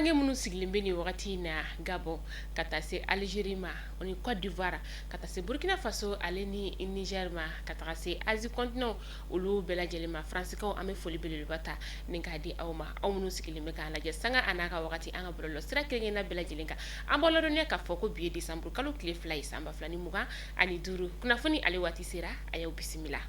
Farange minnu sigilen bɛ nin wagati in na Gabon ka taa se Algérie ma ani Côte d'Ivoire ka taa se Burkina Faso ale ni Niger ma ka taga se Asie continent olu bɛɛ lajɛlen ma Fransikaw an bɛ foli belebeleba ta nin k'a di aw ma aw minnu sigilen bɛ k'a lajɛ sanga a n'a ka wagati an ka bɔlɔlɔ sira kelen-kelenna bɛɛ lajɛlen kan an b'a ladɔnniya k'a fɔ ko bi ye décembre kalo tile 2 ye san 2025 kunnafoni ale waati sera a y'aw bisimila.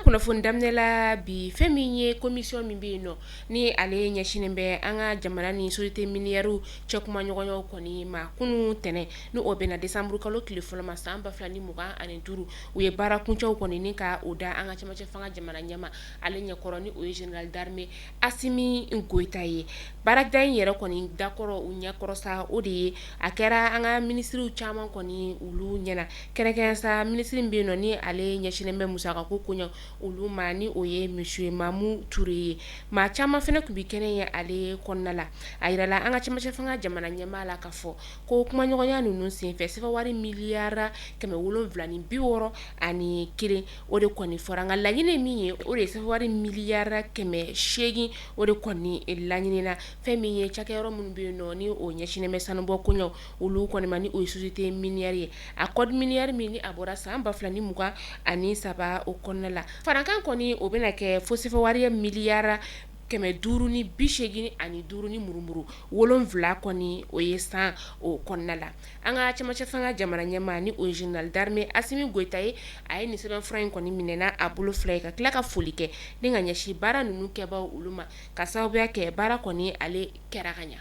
Kunnafoni daminɛ la bi fɛn min ye commission min bɛ yen nɔ ni ale ɲɛsinnen bɛ an ka jamana ni société minière cɛ kuma ɲɔgɔnyaw kɔni ma kunun tɛnɛ ni o bɛna décembre kalo tile fɔlɔ ma san 2025 u ye baara kuncɛw kɔni ni ka o da an ka cɛmancɛ fanga jamana ɲɛma ale ɲɛkɔrɔ ni o ye général d'armée Assimi Goïta ye baarada in yɛrɛ kɔni dakɔrɔ u ɲɛkɔrɔ sa o de ye a kɛra an ka ministres caman kɔni olu ɲɛna kɛrɛnkɛrɛn sa ministre min bɛ yen nɔ ni ale ɲɛsinnen bɛ musakako koɲɛ olu ma ni o ye monsieur Mamou Touré ye maa caman fana tun bɛ kɛnɛ ye ale kɔnɔna la a yirala an ka cɛmancɛ fanga jamana ɲɛmaa la k'a fɔ ko kumaɲɔgɔnya ninnu senfɛ sɛbɛnwari miliyari 760 ani kelen o de kɔni fɔra an ka laɲini min ye o de ye sɛbɛnwari miliyari 800 o de kɔni laɲinina fɛn min ye cakɛyɔrɔ minnu bɛ yen nɔ ni o ɲɛsinnen bɛ sanubɔ koɲɛw olu kɔni ma ni o ye société minière ye a code minière min ni a bɔra san 2023 o kɔnɔna la farankan kɔni o bɛna kɛ fo sɛbɛnwari miliyari 585 ni murumuru 7 kɔni o ye san o kɔnɔna la an ka cɛmancɛ fanga jamana ɲɛmaa ni o ye général d'armée Assimi Goïta ye a ye nin sɛbɛnfura in kɔni minɛna a bolo fila ye ka tila ka foli kɛ ni ka ɲɛsin baara ninnu kɛbaw olu ma ka sababuya kɛ baara kɔni ale kɛra ka ɲa.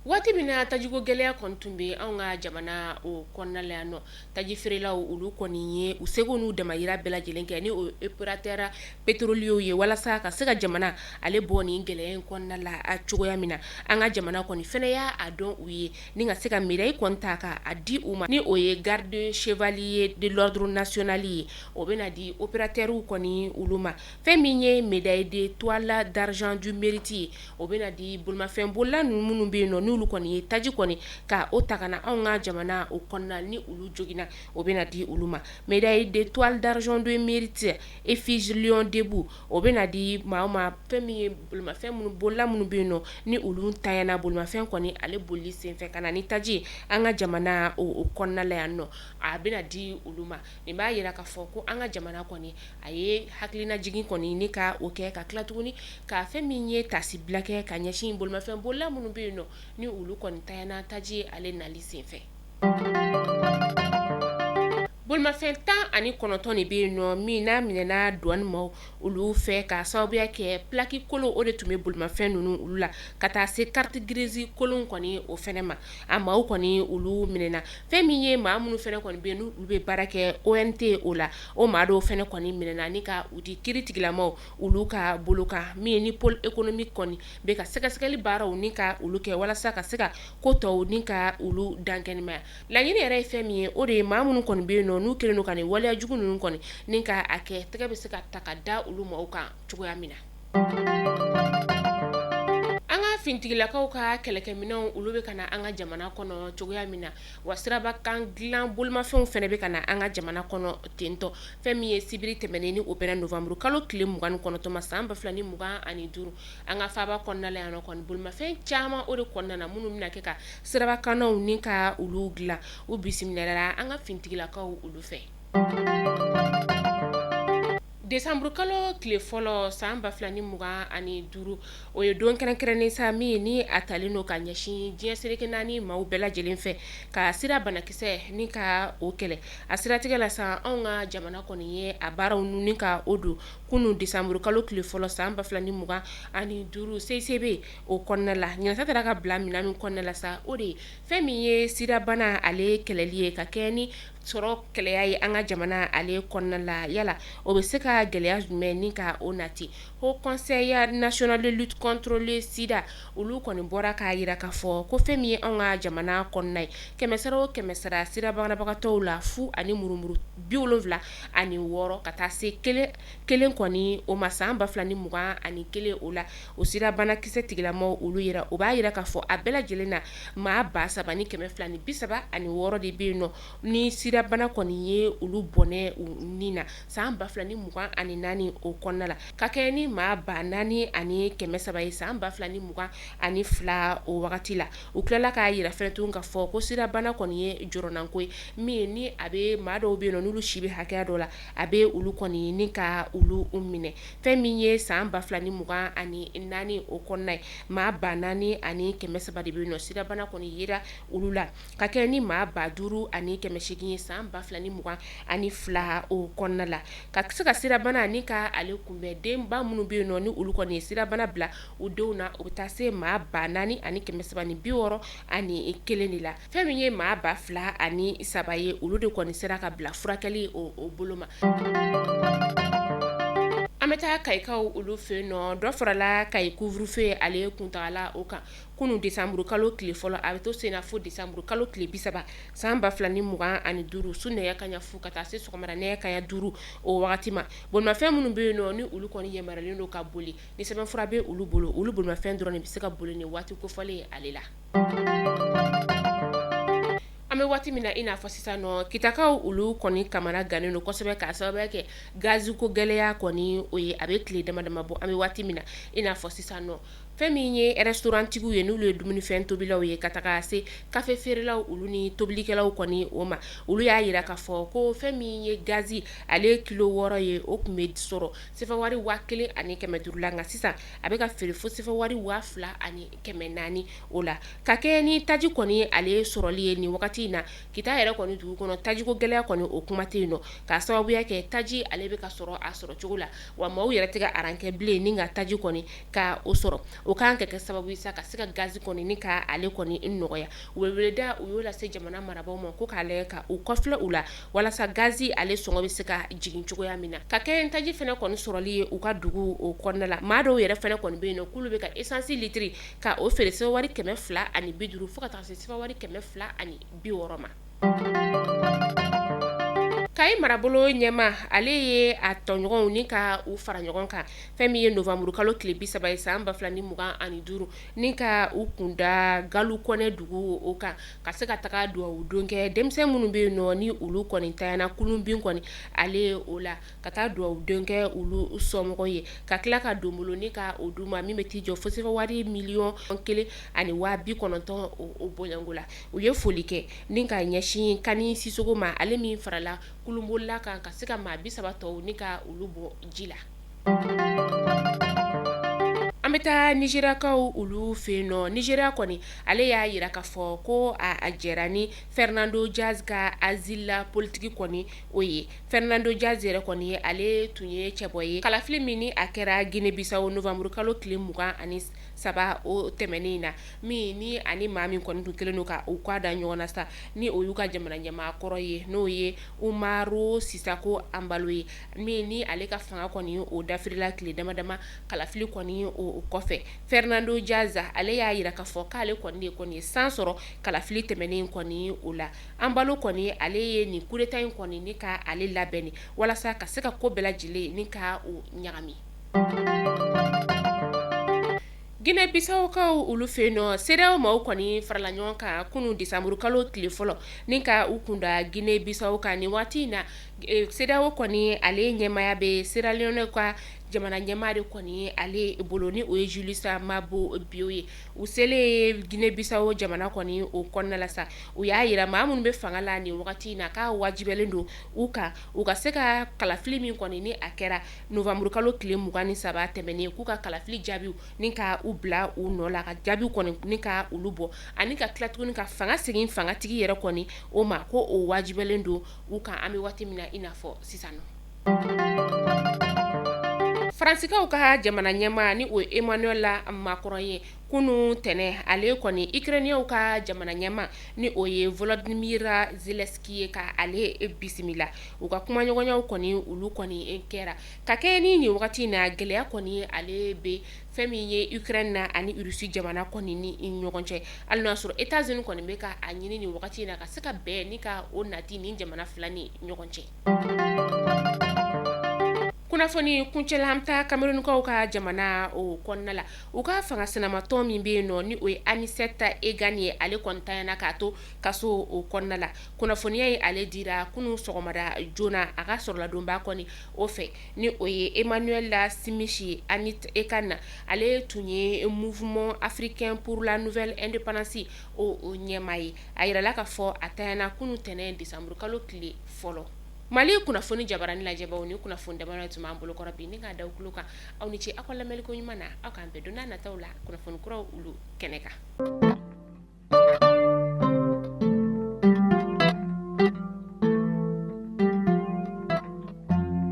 Waati min na tajiko gɛlɛya kɔni tun bɛ anw ka jamana o kɔnɔna la yan nɔ taji feerelaw olu kɔni ye u seko n'u damayira bɛɛ lajɛlen kɛ ni o opérateur pétrolier ye walasa ka se ka jamana ale bɔ nin gɛlɛya in kɔnɔna la a cogoya min na an ka jamana kɔni fɛnɛ y'a dɔn u ye ni ka se ka médaille kɔni ta k'a di u ma ni o ye garde chevalier de l'ordre national ye o bɛna di opérateurs kɔni olu ma fɛn min ye médaille d'étoile d'argent du mérite ye o bɛna di bolimafɛn bolila ninnu minnu bɛ yen nɔ olu kɔni ye taji kɔni ka o ta kana anw ka jamana o kɔnɔna ni olu jogina o bɛna di olu ma médaille d'étoile d'argent de mérite effigie lion debout o bɛna di maa ma fɛn min ye bolimafɛn minnu bolila minnu bɛ yen nɔ ni olu tanyana bolimafɛn kɔni ale bolili senfɛ ka na ni taji an ka jamana o kɔnɔna la yan nɔ a bɛna di olu ma nin b'a yira k'a fɔ ko an ka jamana kɔni a ye hakilina jigin kɔni ni ka o kɛ ka tila tuguni ka fɛn min ye tasibila kɛ ka ɲɛsin bolimafɛn bolila minnu bɛ yen nɔ ni olu kɔni tayana taji ale nali senfɛ. Bolimafɛn 19 de bɛ yen nɔ min n'a minɛna douane ma olu fɛ ka sababuya kɛ plaque kolon o de tun bɛ bolimafɛn ninnu olu la ka taa se carte grise kolon kɔni o fɛnɛ ma a maaw kɔni olu minɛna fɛn min ye maa minnu fɛnɛ kɔni bɛ yen n'olu bɛ baara kɛ ONT o la o maa dɔw fɛnɛ kɔni minɛna ni ka u di kiiritigilamaw olu ka bolo kan min ye ni pôle économique kɔni bɛ ka sɛgɛsɛgɛli baaraw ni ka olu kɛ walasa ka se ka ko tɔw ni ka olu dankɛnɛmaya laɲini yɛrɛ ye fɛn min ye o de ye maa minnu kɔni bɛ yen nɔ n'u kɛlen don ka nin waleya jugu ninnu kɔni ni ka a kɛ tɛgɛ bɛ se ka ta ka da olu ma o kan cogoya min na. An ka fintigilakaw ka kɛlɛkɛminɛnw olu bɛ ka na an ka jamana kɔnɔ cogoya min na wa sirabakan dilan bolimafɛnw fɛnɛ bɛ ka na an ka jamana kɔnɔ tentɔ fɛn min ye sibiri tɛmɛnen ni o bɛnna novembre kalo tile 29 ma san 2025 an ka faaba kɔnɔna la yan nɔ kɔni bolimafɛn caman o de kɔnɔna na minnu bɛna kɛ ka sirabakannaw ni ka olu dilan u bisimilala an ka fintigilakaw olu fɛ. Décembre kalo tile fɔlɔ san 2025 o ye don kɛrɛnkɛrɛnnen sa min ni a talen don ka ɲɛsin diɲɛ seleke naani maaw bɛɛ lajɛlen fɛ ka sira banakisɛ ni ka o kɛlɛ a siratigɛ la sa anw ka jamana kɔni ye a baaraw ni ka o don kunun décembre kalo tile fɔlɔ san 2025 CICB o kɔnɔna la ɲinata taara ka bila minɛn min kɔnɔna la sa o de ye fɛn min ye sirabana ale kɛlɛli ye ka kɛ ni sɔrɔ kɛlɛya ye an ka jamana ale kɔnɔna la yala o bɛ se ka gɛlɛya jumɛn ni ka o nati Haut Conseil national de lutte contre le sida olu kɔni bɔra k'a yira k'a fɔ ko fɛn min ye an ka jamana kɔnɔna ye kɛmɛsara o kɛmɛsara sida banabagatɔw la fu ani murumuru 76 ka taa se kelen kɔni o ma san 2021 o la o sida banakisɛ tigilamaw olu yira o b'a yira k'a fɔ a bɛɛ lajɛlen na maa 3,276 de bɛ yen nɔ ni sida bana kɔni ye olu bɔnɛ ni na san 2024 o kɔnɔna la ka kɛ ni maa 4,300 ye san 2022 o wagati la u tilala k'a yira fɛnɛ tun k'a fɔ ko sida bana kɔni ye jɔrɔnanko ye min ni a bɛ maa dɔw bɛ yen nɔ n'olu si bɛ hakɛya dɔ la a bɛ olu kɔni ni ka olu minɛ fɛn min ye san 2024 o kɔnɔna ye maa 4,300 de bɛ yen nɔ sida bana kɔni yera olu la ka kɛ ni maa 5,800 ye san 2022 o kɔnɔna la ka se ka sida bana ni ka ale kunbɛn denba minnu bɛ yen nɔ ni olu kɔni ye sida bana bila u denw na o bɛ taa se maa 4,361 de la fɛn min ye maa 2,003 ye olu de kɔni sera ka bila furakɛli o bolo ma an bɛ taa kayikaw olu fɛ yen nɔ dɔ farala kayi couvre-feu ale kuntagala o kan kunun décembre kalo tile fɔlɔ a bɛ to sen na fo décembre kalo tile 30 san 2025 su nɛgɛ kaɲa fu ka taa se sɔgɔmada nɛgɛ kaɲa 5 o wagati ma bolimafɛn minnu bɛ yen nɔ ni olu kɔni yamaruyalen don ka boli ni sɛbɛnfura bɛ olu bolo olu bolimafɛn dɔrɔn de bɛ se ka boli ni waati kofɔlen ale la an bɛ waati min na i n'a fɔ sisan nɔ kitakaw olu kɔni kamana gannen don kosɛbɛ k'a sababuya kɛ gazi ko gɛlɛya kɔni o ye a bɛ tile dama dama bɔ an bɛ waati min na i n'a fɔ sisan nɔ fɛn min ye restaurantigiw ye n'olu ye dumunifɛn tobilaw ye ka taga se kafe feerelaw olu ni tobilikɛlaw kɔni o ma olu y'a yira k'a fɔ ko fɛn min ye gazi ale kilo 6 ye o tun bɛ sɔrɔ sefawari 1,500 la nka sisan a bɛ ka feere fo sefawari 2,400 o la ka kɛ ni taji kɔni ale sɔrɔli ye nin wagati in na kita yɛrɛ kɔni dugu kɔnɔ tajiko gɛlɛya kɔni o kuma tɛ yen nɔ k'a sababuya kɛ taji ale bɛ ka sɔrɔ a sɔrɔ cogo la wa maaw yɛrɛ tɛ ka arankɛ bilen ni ka taji kɔni ka o sɔrɔ o kan ka kɛ sababu ye sa ka se ka gazi kɔni ni ka ale kɔni nɔgɔya u bɛ weleda u y'o lase jamana marabaaw ma ko k'a lajɛ ka u kɔfilɛ u la walasa gazi ale sɔngɔ bɛ se ka jigin cogoya min na ka kɛ taji fɛnɛ kɔni sɔrɔli ye u ka dugu o kɔnɔna la maa dɔw yɛrɛ fɛnɛ kɔni bɛ yen nɔ k'olu bɛ ka essence litiri ka o feere sefawari 250 fo ka taa se sefawari 260 ma Kayi marabolo ɲɛma ale ye a tɔɲɔgɔnw ni ka u fara ɲɔgɔn kan fɛn min ye novembre kalo tile 30 ye san 2025 ni ka u kunda Galu Kɔnɛ dugu o kan ka se ka taga duwawu don kɛ denmisɛn minnu bɛ yen nɔ ni olu kɔni tayana kulunbin kɔni ale o la ka taa duwawu don kɛ olu somɔgɔw ye ka tila ka donbolo ni ka o duma min bɛ t'i jɔ fo sefawari 1,190,000 o bonyango la u ye foli kɛ ni ka ɲɛsin Kani Sisogo ma ale min farala kulunbolila kan ka se ka maa 30 tɔw ni ka olu bɔ ji la an bɛ taa Nigeriakaw olu fɛ yen nɔ Nigeria kɔni ale y'a yira k'a fɔ ko a jɛra ni Fernando Diaz ka asile la politique kɔni o ye Fernando Diaz yɛrɛ kɔni ale tun ye cɛbɔ ye kalafili min ni a kɛra Guinée Bissau novembre kalo tile 23 o tɛmɛnen na min ni ani maa min kɔni tun kelen don ka u k'a da ɲɔgɔn na sa ni o y'u ka jamana ɲɛmaa kɔrɔ ye n'o ye Umaru Sisako Ambalo ye min ni ale ka fanga kɔni o dafirila tile dama dama kalafili kɔni o kɔfɛ Fernando Diaz ale y'a yira k'a fɔ k'ale kɔni de kɔni ye san sɔrɔ kalafili tɛmɛnen kɔni o la Ambalo kɔni ale ye nin coup d'état in kɔni ni ka ale labɛnni walasa ka se ka ko bɛɛ lajɛlen ni ka o ɲagami Guinée Bissau kaw olu fɛ yen nɔ CEDEAO maaw kɔni farala ɲɔgɔn kan kunun décembre kalo tile fɔlɔ ni ka u kunda Guinée Bissau kan nin waati in na CEDEAO kɔni ale ɲɛmaya bɛ Sierra Leone ka jamana ɲɛmaa de kɔni ale bolo ni o ye Julius Mabo Bio ye u selen Guinée Bissau jamana kɔni o kɔnɔna la sa u y'a yira maa minnu bɛ fanga la nin wagati in na k'a wajibɛlen don u kan u ka se ka kalafili min kɔni ni a kɛra novembre kalo tile 23 tɛmɛnen k'u ka kalafili jaabiw ni ka u bila u nɔ la ka jaabiw kɔni ni ka olu bɔ ani ka tila tuguni ka fanga segin fangatigi yɛrɛ kɔni o ma ko o wajibɛlen don u kan an bɛ waati min na i n'a fɔ sisan nɔ Faransikaw ka jamana ɲɛma ni o Emmanuel Macron ye kunu tɛnɛ ale kɔni Ukrainiens ka jamana ɲɛma ni o ye Volodymyr Zelensky ye ka ale bisimila u ka kuma ɲɔgɔnyaw kɔni olu kɔni kɛra ka kɛ ni nin wagati na gɛlɛya kɔni ale be fɛn min ye Ukraine na ani Russie jamana kɔni ni ɲɔgɔn cɛ hali n'a sɔrɔ États-Unis kɔni bɛ ka a ɲini nin wagati na ka se ka bɛn ni ka o nati ni jamana fila ni ɲɔgɔn cɛ. Kunnafoni kuncɛla an ta Camerounkaw ka jamana o kɔnɔna la u ka fanga sinamatɔ min bɛ yen nɔ ni o ye Anicette Egani ye ale kɔni tanyana k'a to kaso o kɔnɔna la kunnafoniya ye ale dira kunu sɔgɔmada joona a ka sɔrɔladonba kɔni o fɛ ni o ye Emmanuel Simichi Anit Ekana ale tun ye Mouvement Africain pour la Nouvelle Indépendance o ɲɛma ye a yirala ka fɔ a tanyana kunu tɛnɛn décembre kalo tile fɔlɔ. Mali kunnafoni jabarani lajɛbaw ni kunnafoni dama tun b'an bolo kɔrɔ bi ni k'a da kulo kan aw ni ce aw ka lamɛnliko ɲuman na aw k'an bɛn don n'a nataw la kunnafoni kuraw olu kɛnɛ kan.